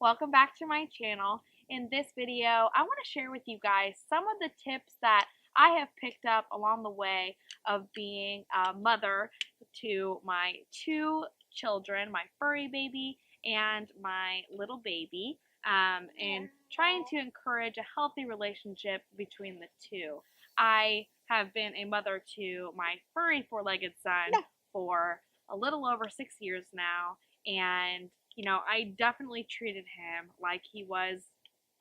Welcome back to my channel. In this video, I want to share with you guys some of the tips that I have picked up along the way of being a mother to my two children, my furry baby and my little baby, and trying to encourage a healthy relationship between the two. I have been a mother to my furry four-legged son for a little over 6 years now, and I definitely treated him like he was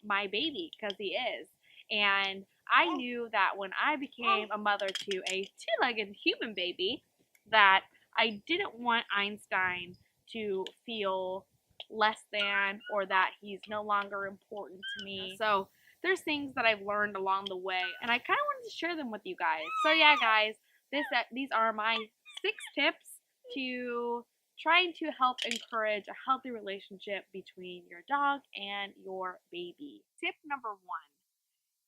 my baby because he is. And I knew that when I became a mother to a two-legged human baby, that I didn't want Einstein to feel less than or that he's no longer important to me. So there's things that I've learned along the way, and I kind of wanted to share them with you guys. So yeah, guys, these are my 6 tips to trying to help encourage a healthy relationship between your dog and your baby. Tip number 1: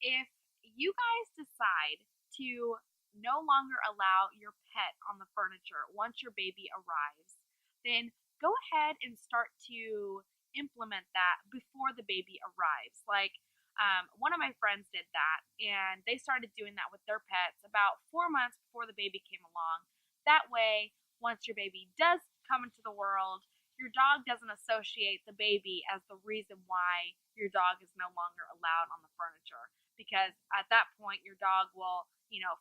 if you guys decide to no longer allow your pet on the furniture once your baby arrives, then go ahead and start to implement that before the baby arrives. Like, one of my friends did that, and they started doing that with their pets about 4 months before the baby came along. That way, once your baby does come into the world, your dog doesn't associate the baby as the reason why your dog is no longer allowed on the furniture, because at that point your dog will,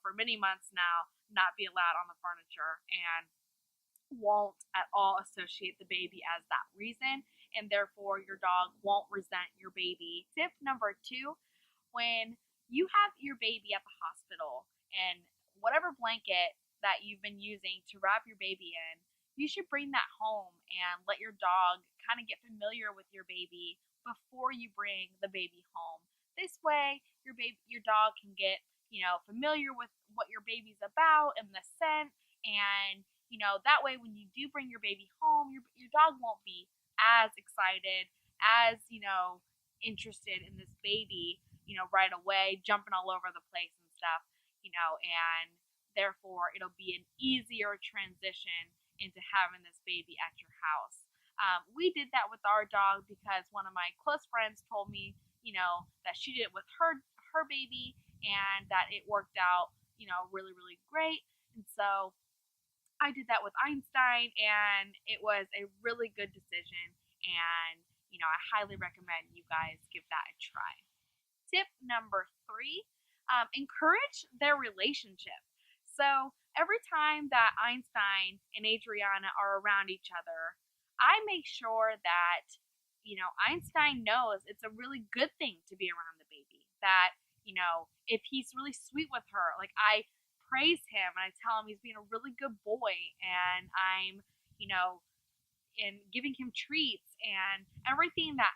for many months now, not be allowed on the furniture and won't at all associate the baby as that reason, and therefore your dog won't resent your baby. Tip number 2: when you have your baby at the hospital and whatever blanket that you've been using to wrap your baby in, you should bring that home and let your dog kind of get familiar with your baby before you bring the baby home. This way, your dog can get, familiar with what your baby's about and the scent, and that way when you do bring your baby home, your dog won't be as excited, as interested in this baby, right away, jumping all over the place and stuff, and therefore it'll be an easier transition into having this baby at your house. We did that with our dog because one of my close friends told me, that she did it with her baby, and that it worked out, really, really great. And so I did that with Einstein, and it was a really good decision. And, I highly recommend you guys give that a try. Tip number 3: encourage their relationship. So every time that Einstein and Adriana are around each other, I make sure that, Einstein knows it's a really good thing to be around the baby. That, if he's really sweet with her, like, I praise him and I tell him he's being a really good boy, and I'm, and giving him treats and everything that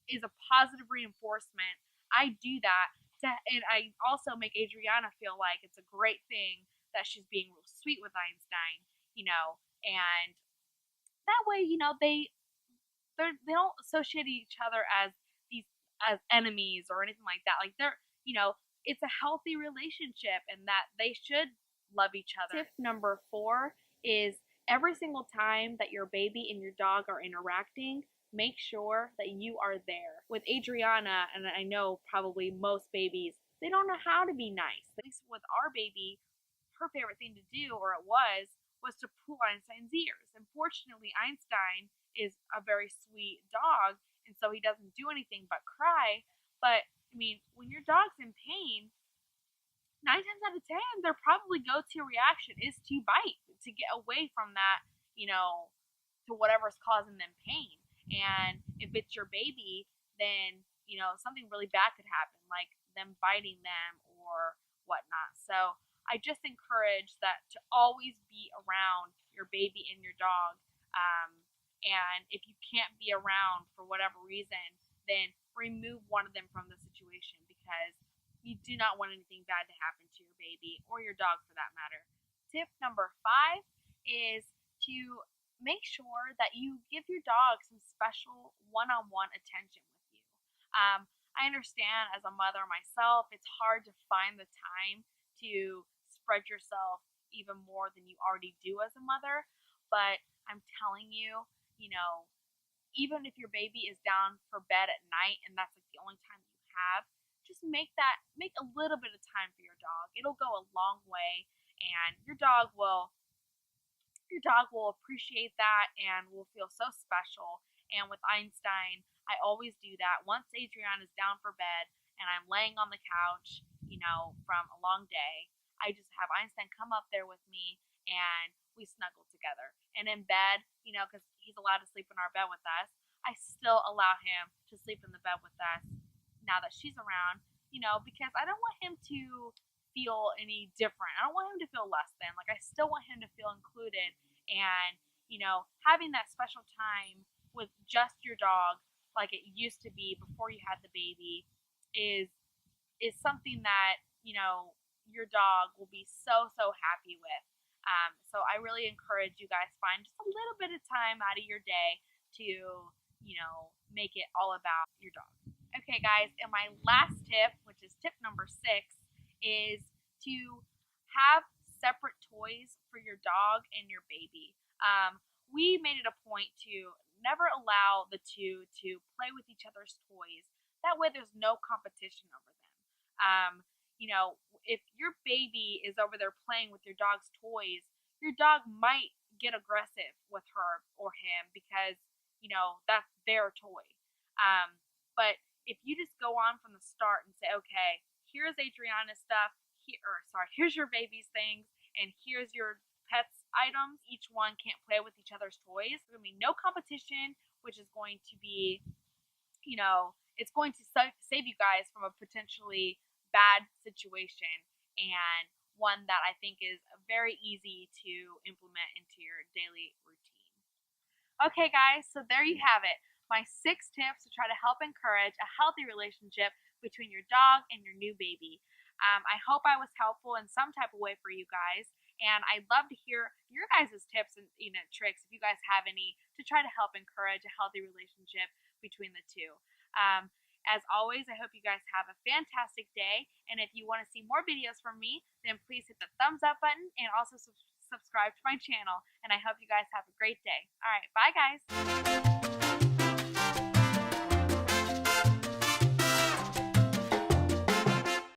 is a positive reinforcement. I do that and I also make Adriana feel like it's a great thing that she's being real sweet with Einstein, and that way, they don't associate each other as these as enemies or anything like that. Like, it's a healthy relationship and that they should love each other. Tip number 4 is every single time that your baby and your dog are interacting, make sure that you are there. With Adriana, and I know probably most babies, they don't know how to be nice. At least with our baby, her favorite thing to do, or it was to pull Einstein's ears. Unfortunately, Einstein is a very sweet dog, and so he doesn't do anything but cry. But I mean, when your dog's in pain, 9 times out of 10, their probably go-to reaction is to bite to get away from that, to whatever's causing them pain. And if it's your baby, then something really bad could happen, like them biting them or whatnot. So I just encourage that to always be around your baby and your dog. And if you can't be around for whatever reason, then remove one of them from the situation, because you do not want anything bad to happen to your baby or your dog for that matter. Tip number 5 is to make sure that you give your dog some special one-on-one attention with you. I understand, as a mother myself, it's hard to find the time to spread yourself even more than you already do as a mother, but I'm telling you, even if your baby is down for bed at night and that's like the only time you have, just make a little bit of time for your dog. It'll go a long way, and your dog will appreciate that and will feel so special. And with Einstein, I always do that. Once Adrienne is down for bed and I'm laying on the couch, from a long day, I just have Einstein come up there with me and we snuggle together. And in bed, because he's allowed to sleep in our bed with us, I still allow him to sleep in the bed with us now that she's around, because I don't want him to feel any different. I don't want him to feel less than. Like, I still want him to feel included. And, having that special time with just your dog, like it used to be before you had the baby, is something that, your dog will be so, so happy with. So I really encourage you guys find just a little bit of time out of your day to, make it all about your dog. Okay, guys, and my last tip, which is tip number 6, is to have separate toys for your dog and your baby. We made it a point to never allow the two to play with each other's toys. That way there's no competition over them. If your baby is over there playing with your dog's toys, your dog might get aggressive with her or him because, that's their toy. But if you just go on from the start and say, okay, here's Adriana's stuff, here's your baby's things, and here's your pet's items. Each one can't play with each other's toys. There's going to be no competition, which is going to be, it's going to save you guys from a potentially bad situation, and one that I think is very easy to implement into your daily routine. Okay, guys, so there you have it. My 6 tips to try to help encourage a healthy relationship between your dog and your new baby. I hope I was helpful in some type of way for you guys, and I'd love to hear your guys' tips and tricks, if you guys have any, to try to help encourage a healthy relationship between the two. As always, I hope you guys have a fantastic day, and if you want to see more videos from me, then please hit the thumbs up button and also subscribe to my channel, and I hope you guys have a great day. Alright, bye guys!